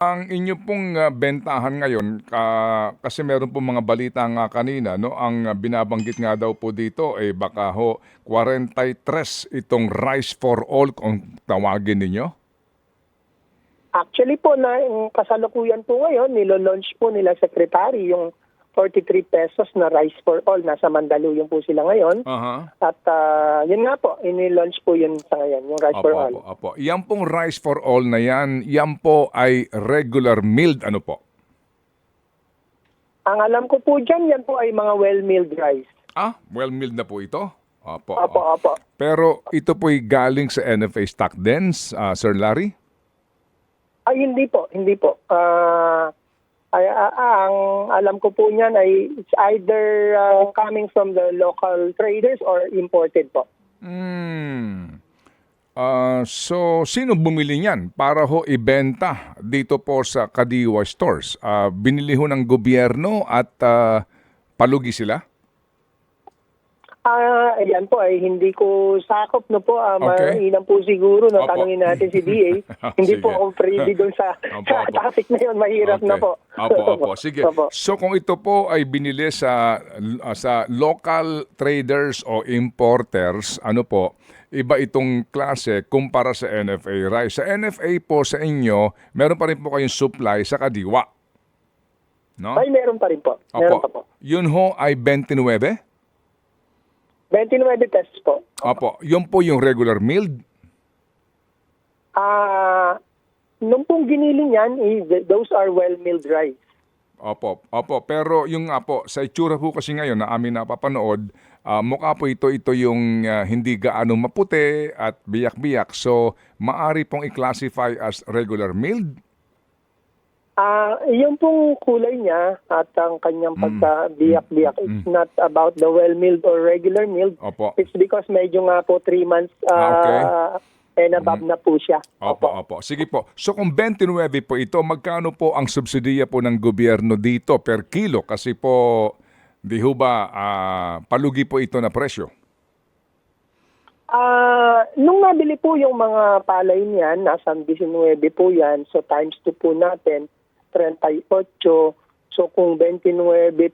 Ang inyo pong, bentahan ngayon kasi meron pong mga balita nga kanina 'no, ang binabanggit nga daw po dito, baka ho 43 itong Rice for All kung tawagin ninyo? Actually po yung kasalukuyan po ngayon, nilo-launch po nila secretary yung 43 pesos na Rice for All. Nasa Mandaluyong po sila ngayon. Aha. At yun nga po, ini-launch po yun sa ngayon, yung Rice for All. Opo. Yan pong Rice for All na yan po ay regular milled ano po? Ang alam ko po dyan, yan po ay mga well-milled rice. Well milled na po ito? Opo. Opo. Pero ito po'y galing sa NFA stock den, Sir Larry? Ay, hindi po. Ang alam ko po niyan ay it's either coming from the local traders or imported po. So, sino bumili niyan para ho ibenta dito po sa Kadiwa Stores? Binili ho ng gobyerno at palugi sila? Ayan po ay hindi ko sakop no po. Okay. Mainam po siguro no, Opo. tanungin natin si DA. Hindi Sige. po ako privy doon sa topic na yun. Mahirap na po. Opo. Sige. Opo. So kung ito po ay binili sa local traders o importers, ano po, iba itong klase kumpara sa NFA rice. Sa NFA po sa inyo, meron pa rin po kayong supply sa Kadiwa. No? Ay, meron pa rin po. Meron pa po. Yun ho ay 29? 29 pesos po. Opo. Yun po yung regular milled? Nung pong giniling yan, those are well-milled rice. Opo. Pero yung nga po, sa itsura po kasi ngayon na amin napapanood, mukha po ito yung hindi gaano maputi at biyak-biyak. So, maari pong i-classify as regular milled? Yung pong kulay niya at ang kanyang pagka-biyak-biyak, it's not about the well-milled or regular milled. Opo. It's because medyo nga po 3 months Okay. and above na po siya. Opo. Sige po. So kung 29 po ito, magkano po ang subsidiya po ng gobyerno dito per kilo? Kasi po, di ho ba, palugi po ito na presyo? Nung nabili po yung mga palay niyan, nasa 19 po yan, so times 2 po natin, 38. So kung 29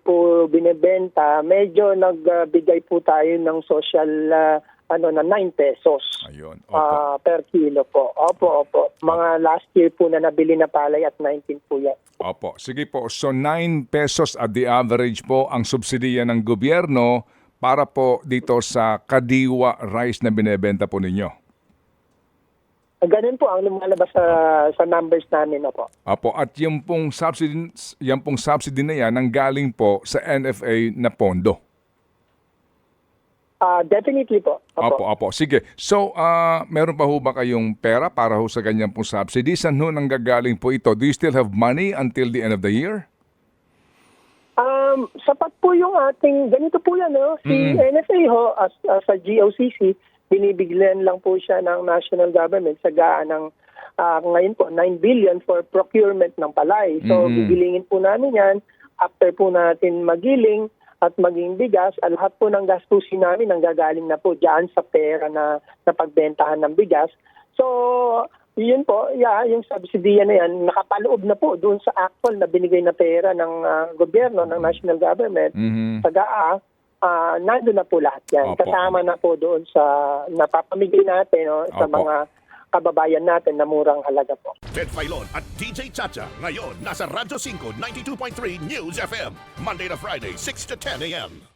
po binebenta, medyo nagbigay po tayo ng social na 9 pesos. Ayun. Per kilo po. Opo. Mga last year po na nabili na palay at 19 po yan. Opo. Sige po. So 9 pesos at the average po ang subsidiya ng gobyerno para po dito sa Kadiwa rice na binebenta po ninyo. Ganun po ang lumalabas sa numbers namin na po. Opo, at yung pong subsidy na yan nanggaling po sa NFA na pondo. Definitely po. Opo. Sige. So, meron pa ho ba kayong pera para ho sa ganyan pong subsidy? Saan ho nanggagaling po ito? Do you still have money until the end of the year? Sapat po yung ating, ganito po yan, no? Si NFA ho, as a GOCC, binibigyan lang po siya ng national government sa gaan ng ngayon po 9 billion for procurement ng palay. So gigilingin po namin yan after po natin magiling at maging bigas, lahat po ng gastusin namin nanggagaling na po diyan sa pera na pagbentahan ng bigas. So yun po, yung subsidiya na yan, nakapaloob na po doon sa actual na binigay na pera ng gobyerno, ng national government sa GAA. Nandun na po lahat yan. Opo. Kasama na po doon sa napapamigay natin sa Opo. mga kababayan natin na murang halaga po. Ted Filon at DJ Chacha. Ngayon, nasa Radyo 5, 92.3 News FM. Monday to Friday, 6 to 10 a.m.